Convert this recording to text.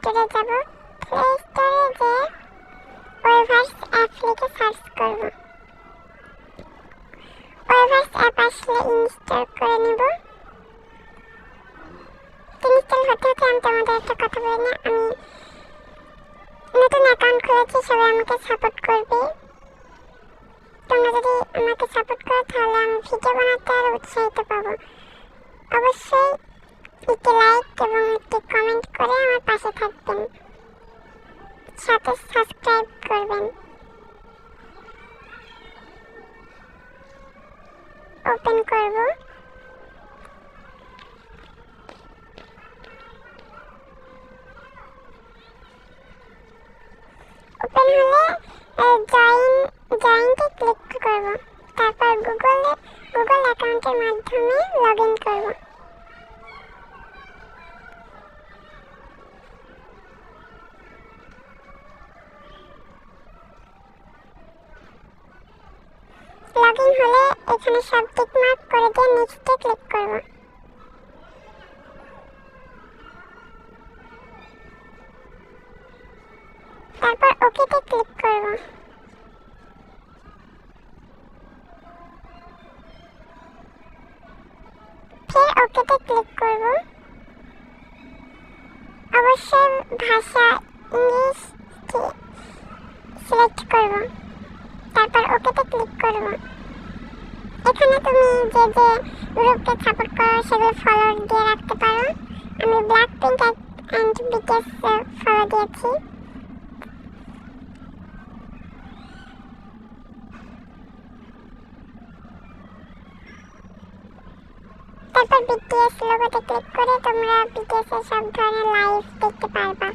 স্টোরে যাব। প্লে স্টোরে যে ওয়েভার্স অ্যাপ লিখে সার্চ করব। ওয়েভার্স অ্যাপ আসলে ইনস্টল করে নেব। ইনস্টল হতে হতে আমি তোমাদের একটা কথা বলি না, আমি নতুন অ্যাকাউন্ট খুলেছি, সবাই আমাকে সাপোর্ট করবে। তোমরা যদি আমাকে সাপোর্ট করো তাহলে আমি ভিডিও বানাতে আরো উৎসাহিত পাবো। অবশ্যই একটি লাইক এবং একটি কমেন্ট করে আমার পাশে থাকবেন, সাথে সাবস্ক্রাইব করবেন। ওপেন করব। ওপেন হলে জয়েন্টে ক্লিক করব। তারপর গুগল অ্যাকাউন্টের মাধ্যমে লগ ইন করব। লগ ইন হলে এখানে সব টিক মার্ক করে দিয়ে নেক্সটে ক্লিক করব। তারপর ওকেতে ক্লিক করব। ফির ওকেতে ক্লিক করব। অবশ্যই ভাষা ইংলিশ সিলেক্ট করব। তারপর ওকেতে ক্লিক করব। এখানে তুমি যে যে গ্রুপকে সাপোর্ট করো সেগুলো ফলো দিয়ে রাখতে পারো। আমি ব্ল্যাকপিঙ্ক অ্যান্ড বিটিএস ফলো দিয়েছি। তারপর বিটিএস লোগোতে ক্লিক করে তোমরা বিটিএস এর সব ধরনের লাইভ দেখতে পারবা।